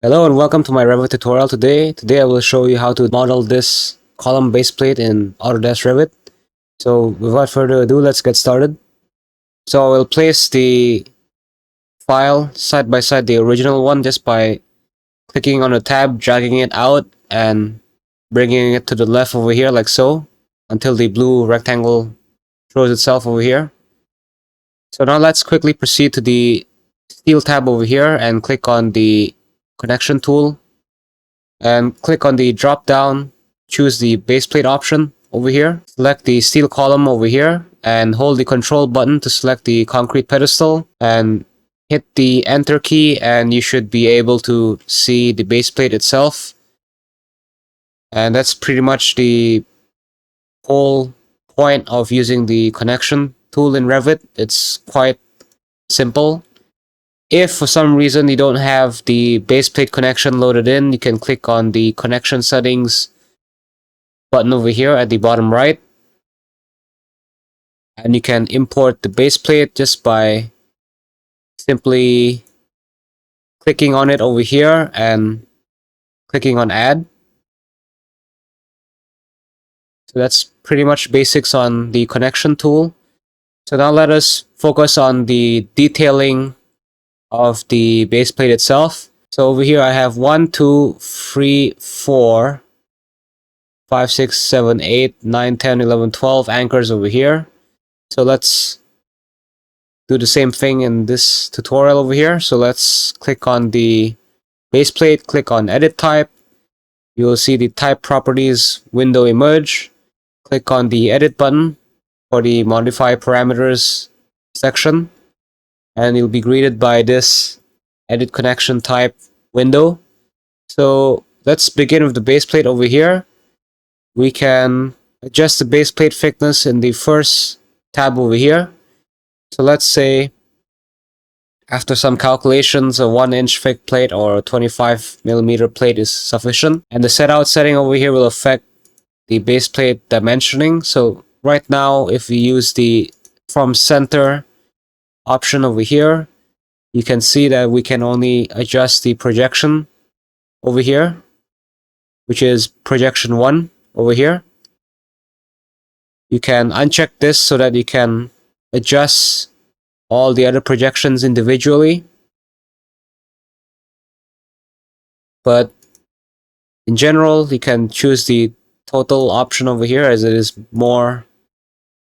Hello and welcome to my Revit tutorial Today I will show you how to model this column base plate in Autodesk Revit. So without further ado, let's get started. So I will place the file side by side the original one just by clicking on the tab, dragging it out and bringing it to the left over here like so until the blue rectangle shows itself over here. So now let's quickly proceed to the steel tab over here and click on the connection tool and click on the drop down, choose the base plate option over here, select the steel column over here and hold the control button to select the concrete pedestal and hit the enter key, and you should be able to see the base plate itself. And that's pretty much the whole point of using the connection tool in Revit. It's quite simple. If for some reason you don't have the base plate connection loaded in, you can click on the connection settings button over here at the bottom right, and you can import the base plate just by simply clicking on it over here and clicking on add. So that's pretty much basics on the connection tool. So now let us focus on the detailing of the base plate itself. So over here I have 1, 2, 3, 4, 5, 6, 7, 8, 9, 10, 11, 12 anchors over here. So let's do the same thing in this tutorial over here. So let's click on the base plate, click on edit type. You will see the type properties window emerge. Click on the edit button for the modify parameters section, and you'll be greeted by this edit connection type window. So let's begin with the base plate over here. We can adjust the base plate thickness in the first tab over here. So let's say after some calculations, a 1-inch thick plate or a 25mm plate is sufficient. And the set out setting over here will affect the base plate dimensioning. So right now, if we use the from center option over here, you can see that we can only adjust the projection over here, which is projection 1 over here. You can uncheck this so that you can adjust all the other projections individually. But in general, you can choose the total option over here as it is more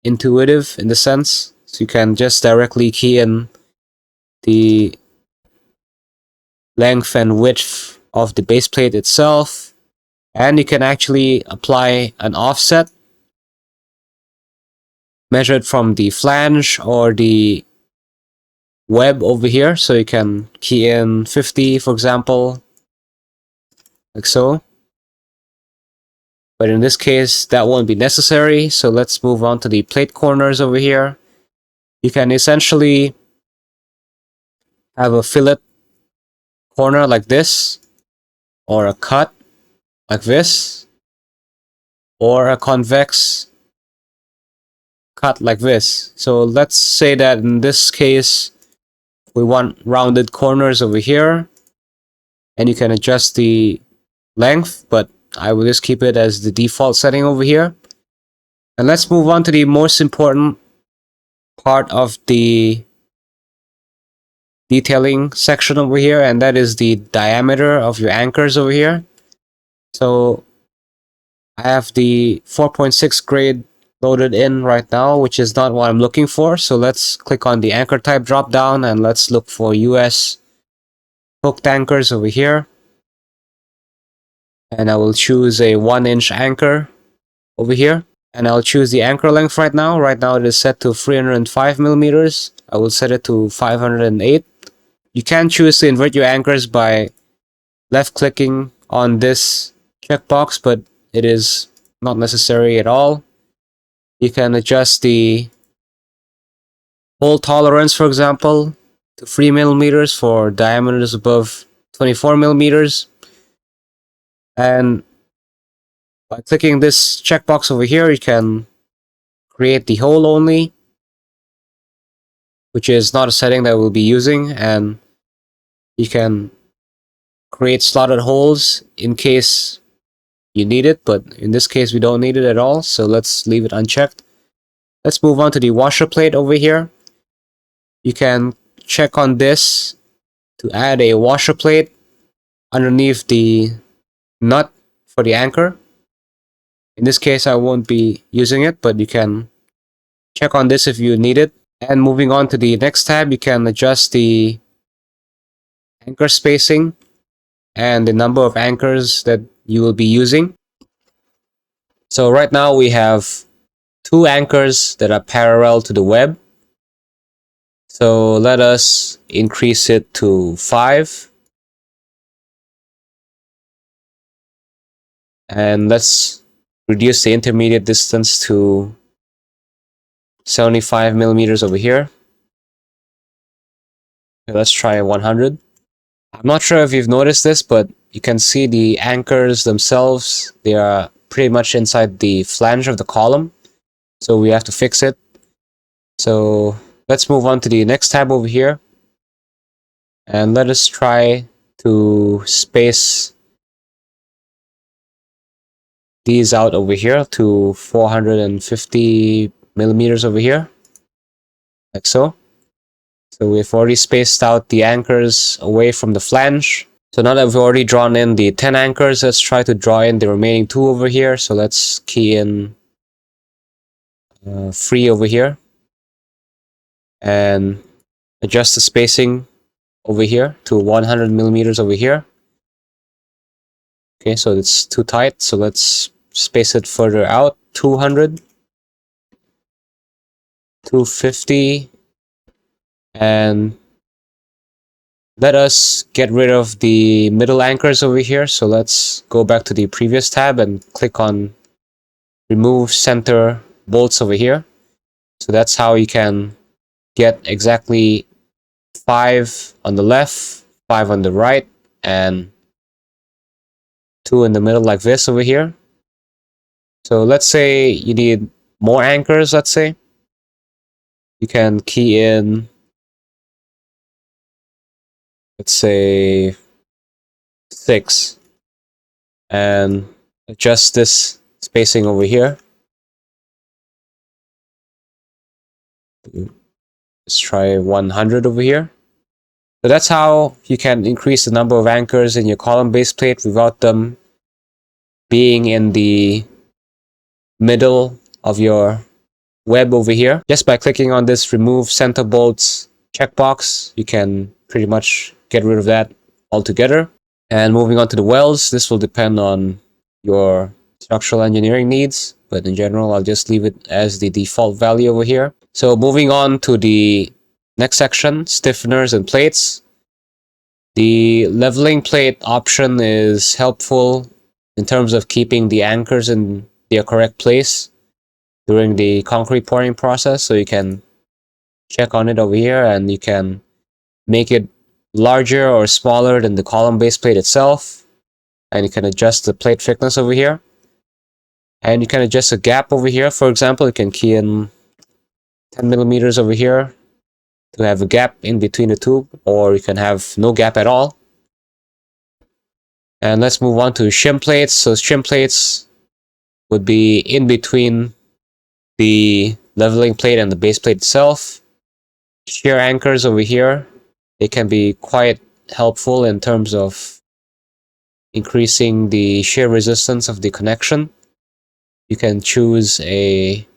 intuitive in the sense. So you can just directly key in the length and width of the base plate itself, and you can actually apply an offset measured from the flange or the web over here. So you can key in 50, for example, like so. But in this case, that won't be necessary. So let's move on to the plate corners over here. You can essentially have a fillet corner like this, or a cut like this, or a convex cut like this. So let's say that in this case, we want rounded corners over here, and you can adjust the length, but I will just keep it as the default setting over here. And let's move on to the most important part of the detailing section over here, and that is the diameter of your anchors over here. So I have the 4.6 grade loaded in right now, which is not what I'm looking for. So let's click on the anchor type drop down and let's look for US hooked anchors over here. And I will choose a 1-inch anchor over here. And I'll choose the anchor length right now. Right now it is set to 305mm. I will set it to 508. You can choose to invert your anchors by left clicking on this checkbox, but it is not necessary at all. You can adjust the hole tolerance, for example, to 3mm for diameters above 24mm. And by clicking this checkbox over here, you can create the hole only, which is not a setting that we'll be using, and you can create slotted holes in case you need it, but in this case we don't need it at all, so let's leave it unchecked. Let's move on to the washer plate over here. You can check on this to add a washer plate underneath the nut for the anchor. In this case I won't be using it, but you can check on this if you need it. And moving on to the next tab, you can adjust the anchor spacing and the number of anchors that you will be using. So right now we have 2 anchors that are parallel to the web. So let us increase it to 5. And let's reduce the intermediate distance to 75 millimeters over here. Okay, let's try 100. I'm not sure if you've noticed this, but you can see the anchors themselves. They are pretty much inside the flange of the column. So we have to fix it. So let's move on to the next tab over here. And let us try to space these out over here to 450 millimeters over here. Like so. So we've already spaced out the anchors away from the flange. So now that we've already drawn in the 10 anchors, let's try to draw in the remaining 2 over here. So let's key in 3 over here. And adjust the spacing over here to 100 millimeters over here. Okay, so it's too tight. So let's space it further out. 200. 250. And let us get rid of the middle anchors over here. So let's go back to the previous tab and click on remove center bolts over here. So that's how you can get exactly 5 on the left, 5 on the right, and 2 in the middle like this over here. So let's say you need more anchors, let's say. You can key in, let's say 6, and adjust this spacing over here. Let's try 100 over here. So that's how you can increase the number of anchors in your column base plate without them being in the middle of your web over here. Just by clicking on this remove center bolts checkbox, you can pretty much get rid of that altogether. And moving on to the welds, this will depend on your structural engineering needs, but in general I'll just leave it as the default value over here. So moving on to the next section, stiffeners and plates. The leveling plate option is helpful in terms of keeping the anchors in their correct place during the concrete pouring process. So you can check on it over here and you can make it larger or smaller than the column base plate itself. And you can adjust the plate thickness over here. And you can adjust the gap over here. For example, you can key in 10 millimeters over here to have a gap in between the two, or you can have no gap at all. And let's move on to shim plates. So shim plates would be in between the leveling plate and the base plate itself. Shear anchors over here, they can be quite helpful in terms of increasing the shear resistance of the connection. You can choose a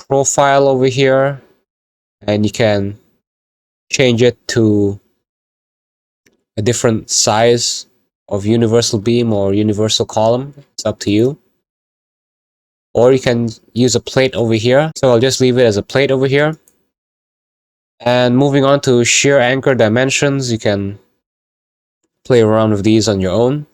profile over here and you can change it to a different size of universal beam or universal column. It's up to you. Or you can use a plate over here. So I'll just leave it as a plate over here. And moving on to shear anchor dimensions, you can play around with these on your own.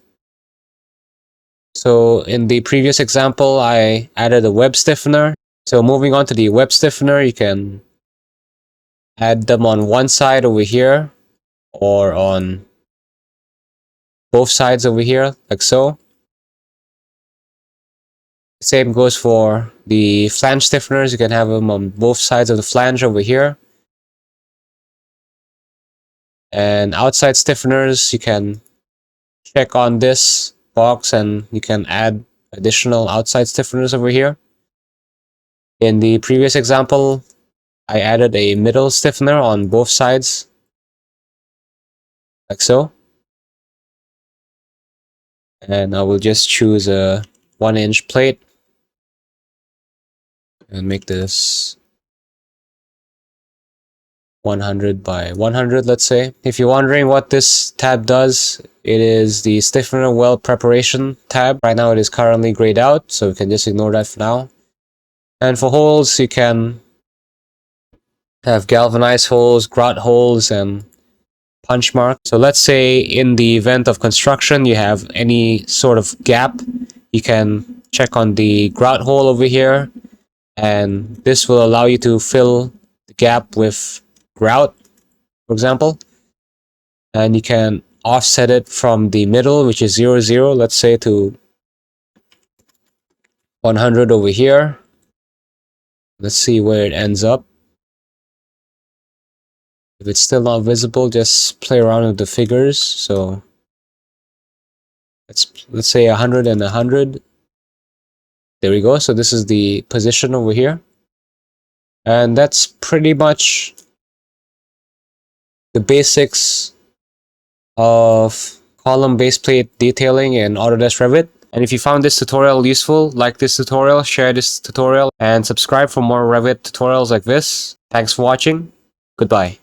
So in the previous example, I added a web stiffener. So moving on to the web stiffener, you can add them on one side over here or on both sides over here, like so. Same goes for the flange stiffeners. You can have them on both sides of the flange over here. And outside stiffeners, you can check on this box and you can add additional outside stiffeners over here. In the previous example, I added a middle stiffener on both sides, like so. And I will just choose a 1-inch plate and make this 100 by 100, let's say. If you're wondering what this tab does, it is the stiffener weld preparation tab. Right now it is currently grayed out, so we can just ignore that for now. And for holes, you can have galvanized holes, grout holes, and punch mark. So let's say in the event of construction, you have any sort of gap, you can check on the grout hole over here, and this will allow you to fill the gap with grout, for example. And you can offset it from the middle, which is 0, 0, let's say, to 100 over here. Let's see where it ends up. If it's still not visible, just play around with the figures. So let's say 100 and 100. There we go. So this is the position over here. And that's pretty much the basics of column baseplate detailing in Autodesk Revit. And if you found this tutorial useful, like this tutorial, share this tutorial, and subscribe for more Revit tutorials like this. Thanks for watching. Goodbye.